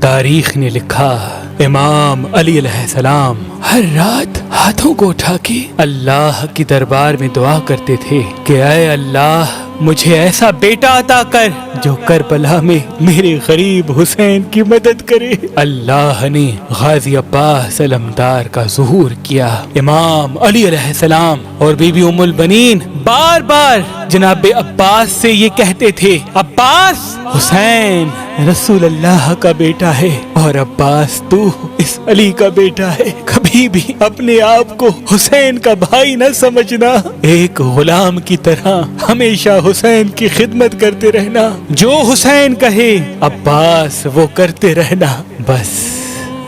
تاریخ نے لکھا امام علی علیہ السلام ہر رات ہاتھوں کو اٹھا کے اللہ کی دربار میں دعا کرتے تھے کہ اے اللہ مجھے ایسا بیٹا عطا کر جو کربلا میں میرے غریب حسین کی مدد کرے۔ اللہ نے غازی عباس علمدار کا ظہور کیا۔ امام علی علیہ السلام اور بی بی ام البنین بار بار جناب عباس سے یہ کہتے تھے، عباس حسین رسول اللہ کا بیٹا ہے اور عباس تو اس علی کا بیٹا ہے، کبھی بھی اپنے آپ کو حسین کا بھائی نہ سمجھنا، ایک غلام کی طرح ہمیشہ حسین کی خدمت کرتے رہنا، جو حسین کہے عباس وہ کرتے رہنا۔ بس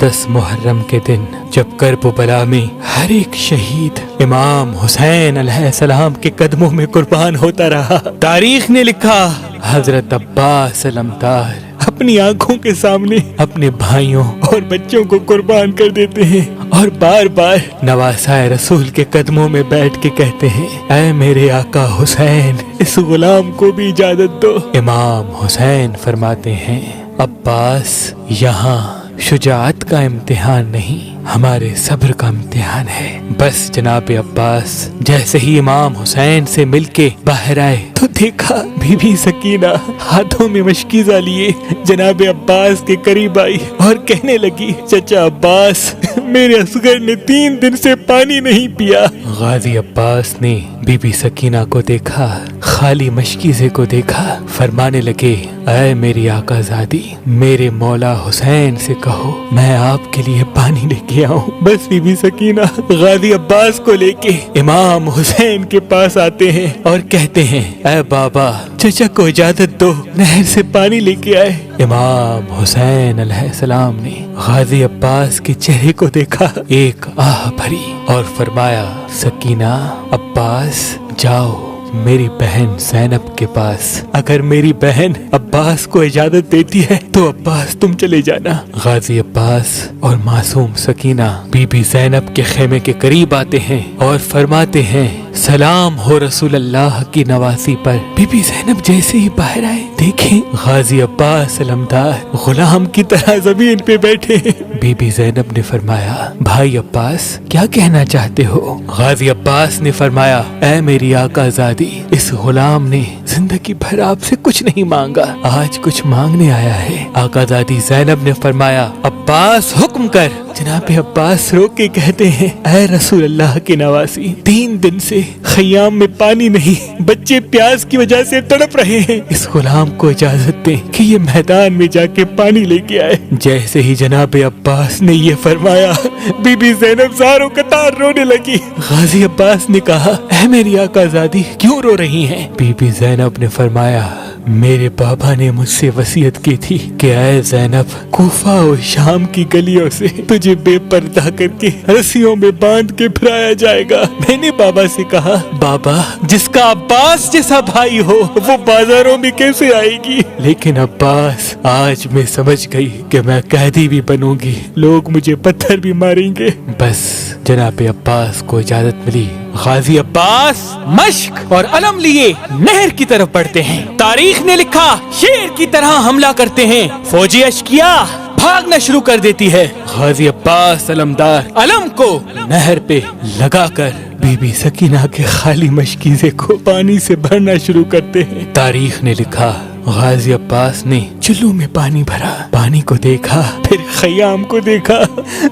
10 محرم کے دن جب کرب و بلا میں ہر ایک شہید امام حسین علیہ السلام کے قدموں میں قربان ہوتا رہا، تاریخ نے لکھا حضرت عباس علمدار اپنی آنکھوں کے سامنے اپنے بھائیوں اور بچوں کو قربان کر دیتے ہیں اور بار بار نواسائے رسول کے قدموں میں بیٹھ کے کہتے ہیں، اے میرے آقا حسین اس غلام کو بھی اجازت دو۔ امام حسین فرماتے ہیں، عباس یہاں شجاعت کا امتحان نہیں، ہمارے صبر کا امتحان ہے۔ بس جناب عباس جیسے ہی امام حسین سے مل کے باہر آئے تو دیکھا بی بی سکینہ ہاتھوں میں مشکیزہ لیے جناب عباس کے قریب آئی اور کہنے لگی، چچا عباس میرے اصغر نے 3 دن سے پانی نہیں پیا۔ غازی عباس نے بی بی سکینہ کو دیکھا، خالی مشکیزے کو دیکھا، فرمانے لگے، اے میری آقا زادی میرے مولا حسین سے کہو میں آپ کے لیے پانی لے کے آؤں۔ بس بی بی سکینہ غازی عباس کو لے کے امام حسین کے پاس آتے ہیں اور کہتے ہیں، اے بابا چچا کو اجازت دو نہر سے پانی لے کے آئے۔ امام حسین علیہ السلام نے غازی عباس کے چہرے کو دیکھا، ایک آہ بھری اور فرمایا، سکینہ عباس جاؤ میری بہن زینب کے پاس، اگر میری بہن عباس کو اجازت دیتی ہے تو عباس تم چلے جانا۔ غازی عباس اور معصوم سکینہ بی بی زینب کے خیمے کے قریب آتے ہیں اور فرماتے ہیں، سلام ہو رسول اللہ کی نواسی پر۔ بی بی زینب جیسے ہی باہر آئے دیکھیں غازی عباس علمدار غلام کی طرح زمین پہ بیٹھے ہیں۔ بی بی زینب نے فرمایا، بھائی عباس کیا کہنا چاہتے ہو؟ غازی عباس نے فرمایا، اے میری آقا زادی اس غلام نے زندگی بھر آپ سے کچھ نہیں مانگا، آج کچھ مانگنے آیا ہے۔ آقا زادی زینب نے فرمایا، عباس حکم کر۔ جناب عباس رو کے کہتے ہیں، اے رسول اللہ کے نواسی 3 دن سے خیام میں پانی نہیں، بچے پیاس کی وجہ سے تڑپ رہے ہیں، اس غلام کو اجازت دیں کہ یہ میدان میں جا کے پانی لے کے آئے۔ جیسے ہی جناب عباس نے یہ فرمایا بی بی زینب زاروں قطار رونے لگی۔ غازی عباس نے کہا، اے میری آقا زادی کیوں رو رہی ہیں؟ بی بی زینب نے فرمایا، میرے بابا نے مجھ سے وصیت کی تھی کہ اے زینب کوفہ اور شام کی گلیوں سے تجھے بے پردہ کر کے رسیوں میں باندھ کے پھرایا جائے گا۔ میں نے بابا سے کہا، بابا جس کا عباس جیسا بھائی ہو وہ بازاروں میں کیسے آئے گی؟ لیکن عباس آج میں سمجھ گئی کہ میں قیدی بھی بنوں گی، لوگ مجھے پتھر بھی ماریں گے۔ بس جناب عباس کو اجازت ملی، غازی عباس مشق اور علم لیے نہر کی طرف بڑھتے ہیں۔ تاریخ نے لکھا شیر کی طرح حملہ کرتے ہیں، فوجی اشکیا بھاگنا شروع کر دیتی ہے۔ غازی عباس علمدار علم کو نہر پہ لگا کر بی بی سکینہ کے خالی مشکیزے کو پانی سے بھرنا شروع کرتے ہیں۔ تاریخ نے لکھا غازی عباس نے چلو میں پانی بھرا، پانی کو دیکھا، پھر خیام کو دیکھا،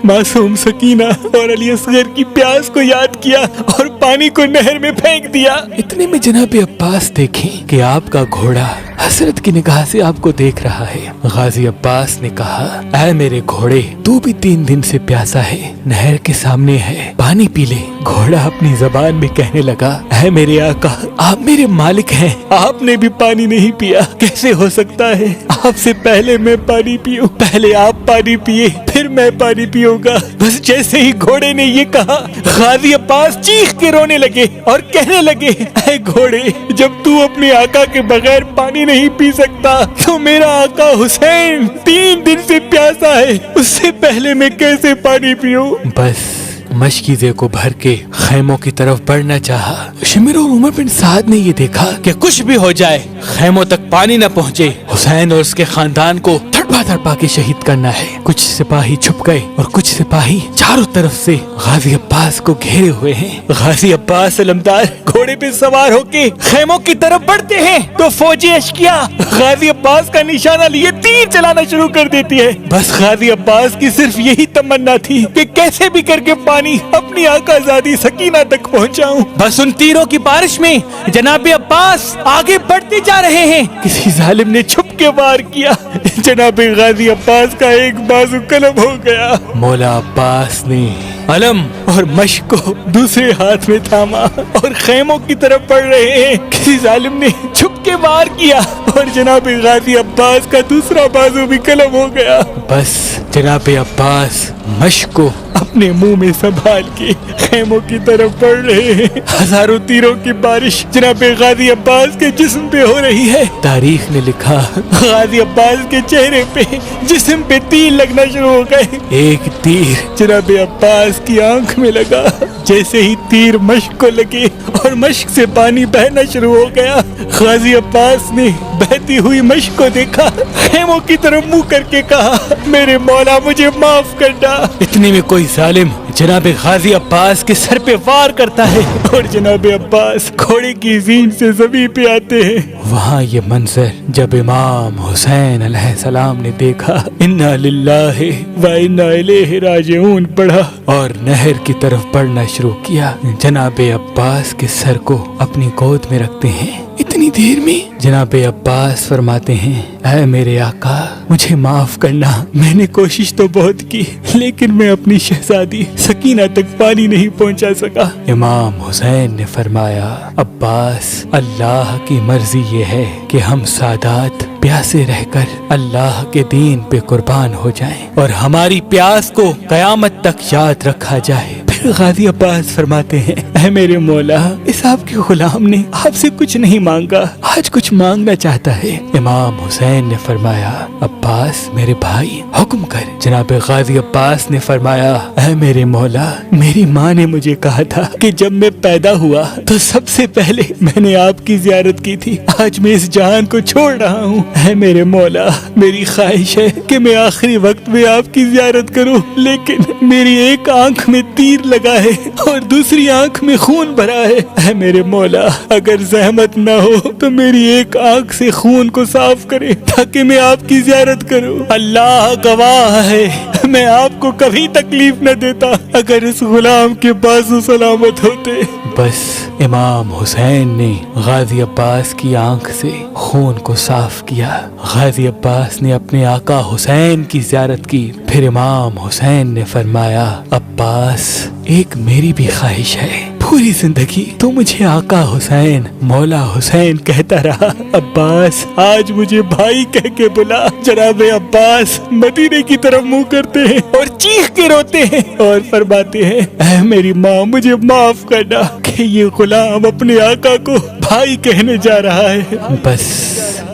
معصوم سکینہ اور علی اصغر کی پیاس کو یاد کیا اور پانی کو نہر میں پھینک دیا۔ اتنے میں جناب عباس دیکھیں کہ آپ کا گھوڑا حسرت کی نگاہ سے آپ کو دیکھ رہا ہے۔ غازی عباس نے کہا، اے میرے گھوڑے تو بھی 3 دن سے پیاسا ہے، نہر کے سامنے ہے، پانی پی لے۔ گھوڑا اپنی زبان میں کہنے لگا، اے میرے آقا آپ میرے مالک ہیں، آپ نے بھی پانی نہیں پیا، کیسے ہو سکتا ہے؟ آپ سے پہلے میں پانی پیوں، پہلے آپ پانی پیے پھر میں پانی پیوں گا۔ بس جیسے ہی گھوڑے نے یہ کہا غازی عباس چیخ کے رونے لگے اور کہنے لگے، اے گھوڑے جب تو اپنے آقا کے بغیر پانی نہیں پی سکتا تو میرا آقا حسین 3 دن سے پیاسا ہے، اس سے پہلے میں کیسے پانی پیوں؟ بس مشکیزے کو بھر کے خیموں کی طرف بڑھنا چاہا۔ شمر اور عمر بن سعد نے یہ دیکھا کہ کچھ بھی ہو جائے خیموں تک پانی نہ پہنچے، حسین اور اس کے خاندان کو तड़पा तड़पा के शहीद करना है। कुछ सिपाही छुप गए और कुछ सिपाही चारों तरफ से गाजी अब्बास को घेरे हुए हैं। गाजी अब्बास अलमदार घोड़े पे सवार होके खेमों की तरफ बढ़ते हैं तो फौजी अशकिया गाजी अब्बास का निशाना लिए तीर चलाना शुरू कर देती है। बस गाजी अब्बास की सिर्फ यही तमन्ना थी कि कैसे भी करके पानी अपनी आकाज़ादी सकीना तक पहुंचाऊं। बस उन तीरों की बारिश में जनाब अब्बास आगे बढ़ते जा रहे हैं। किसी जालिम ने छुप के वार किया। जनाब गाजी अब्बास का एक बाजू कलम हो गया। मौला अब्बास ने अलम और मश्क को दूसरे हाथ में थामा और खेमों की तरफ बढ़ रहे हैं। किसी जालिम ने छुप के वार किया और जनाब गाजी अब्बास का दूसरा बाजू भी कलम हो गया। बस जनाब अब्बास मश्क को अपने मुंह में संभाल के खेमों की तरफ बढ़ रहे हैं। हजारों तीरों की बारिश जनाब गाजी अब्बास के जिस्म पे हो रही है। तारीख ने लिखा गाजी अब्बास के चेहरे पे जिस्म पे तीर लगना शुरू हो गए। एक तीर जनाब अब्बास की आंख में लगा। जैसे ही तीर मश्क को लगे और मश्क से पानी बहना शुरू हो गया, गाजी अब्बास ने बहती हुई मश्क को देखा, खेमों की तरफ मुंह करके कहा, मेरे मौला मुझे माफ करना। इतने में कोई जालिम जनाब गाजी अब्बास के सर पे वार करता है और जनाब अब्बास घोड़े की ज़ीन से ज़मीन पे आते हैं। वहाँ ये मंजर जब इमाम हुसैन अलैहिस्सलाम ने देखा, इन्ना लिल्लाहि व इन्ना इलैहि राजिऊन पढ़ा और नहर की तरफ बढ़ना शुरू किया। जनाब अब्बास के सर को अपनी गोद में रखते हैं। इतनी देर में जनाब अब्बास फरमाते हैं, ऐ मेरे आका मुझे माफ करना, मैंने कोशिश तो बहुत की लेकिन मैं अपनी शहजादी सकीना तक पानी नहीं पहुंचा सका। इमाम हुसैन ने फरमाया, अब्बास अल्लाह की मर्जी ये है कि हम सादात प्यासे रहकर अल्लाह के दीन पे कुर्बान हो जाएं और हमारी प्यास को कयामत तक याद रखा जाए। फिर गाजी अब्बास फरमाते हैं, ऐ मेरे मौला इस आपके गुलाम ने आपसे कुछ नहीं मांगा, आज कुछ मांगना चाहता है। इमाम हुसैन ने फरमाया, अब्बास मेरे भाई हुक्म कर। जनाब गाजी अब्बास ने फरमाया, ऐ मेरे मौला मेरी माँ ने मुझे कहा था कि जब मैं पैदा हुआ तो सबसे पहले मैंने आपकी जियारत की थी, आज मैं इस जहान को छोड़ रहा हूँ। ऐ मेरे मौला मेरी ख्वाहिश है कि मैं आखिरी वक्त में आपकी जियारत करूँ, लेकिन मेरी एक आंख में तीर लगा है और दूसरी आंख में खून भरा है। ऐ मेरे मौला अगर जहमत न हो तो मेरी एक आंख से खून को साफ करे ताकि मैं आपकी जियारत करूं। अल्लाह गवाह है मैं आपको कभी तकलीफ न देता अगर इस गुलाम के बाजू सलामत होते। बस इमाम हुसैन ने गाजी अब्बास की आंख से खून को साफ किया। गाजी अब्बास ने अपने आका हुसैन की जियारत की। फिर इमाम हुसैन ने फरमाया, अब्बास एक मेरी भी ख्वाहिश है, पूरी जिंदगी तो मुझे आका हुसैन मौला हुसैन कहता रहा। अब्बास आज मुझे भाई कह के बुला। जनाब अब्बास मदीने की तरफ मुंह करते हैं और चीख के रोते हैं और फरमाते हैं, ऐ मेरी माँ मुझे माफ करना कि ये गुलाम अपने आका को भाई कहने जा रहा है। बस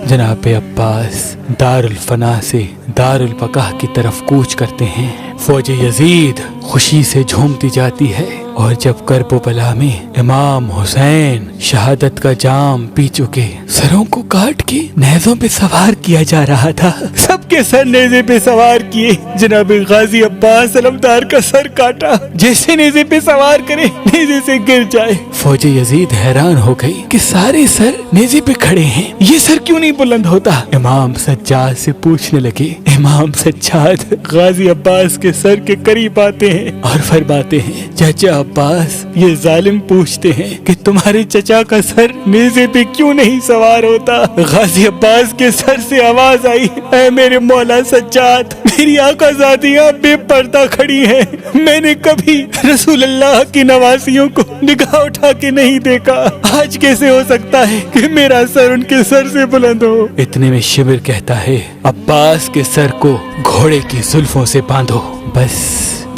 जनाब अब्बास दारुल फना से दारुल बका की तरफ कूच करते हैं। फौज यजीद खुशी से झूमती जाती है और जब करबो बला में इमाम हुसैन शहादत का जाम पी चुके सरों को काट के नेज़ों पे सवार किया जा रहा था, सबके सर नेज़े पे सवार किए। जनाब गाजी अब्बास अलमदार का सर काटा, जैसे नेज़े पे सवार करे नेज़े से गिर जाए। फौज यजीद हैरान हो गई कि सारे सर नेज़े पे खड़े हैं, ये सर क्यों नहीं बुलंद होता। इमाम सज्जाद से पूछने लगे। इमाम सज्जाद गाजी अब्बास के सर के करीब आते हैं और फरमाते हैं, चाचा अब्बास ये जालिम पूछते हैं कि तुम्हारे चचा का सर नेज़े पे क्यों नहीं सवार होता। गाजी अब्बास के सर से आवाज आई, ऐ मेरे मौला सज्जाद मेरी आकाज़ादियाँ बेपर्दा खड़ी हैं, मैंने कभी रसूल अल्लाह की नवासियों को निगाह उठा के नहीं देखा, आज कैसे हो सकता है कि मेरा सर उनके सर से बुलंद हो। इतने में शिबिर कहता है, अब्बास के सर को घोड़े की जुल्फों से बांधो। बस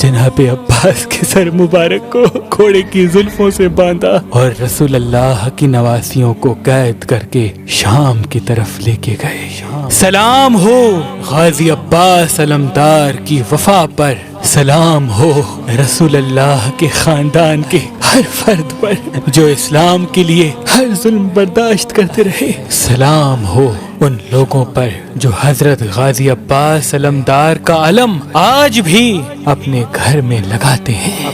जनाब अब्बास के सर मुबारक को घोड़े की जुल्फों से बांधा और रसूल अल्लाह की नवासियों को कैद करके शाम की तरफ लेके गए। सलाम हो गाजी अब्बास अलमदार की वफा पर, सलाम हो रसूल अल्लाह के खानदान के ہر فرد پر جو اسلام کے لیے ہر ظلم برداشت کرتے رہے۔ سلام ہو ان لوگوں پر جو حضرت غازی عباس علمدار کا علم آج بھی اپنے گھر میں لگاتے ہیں۔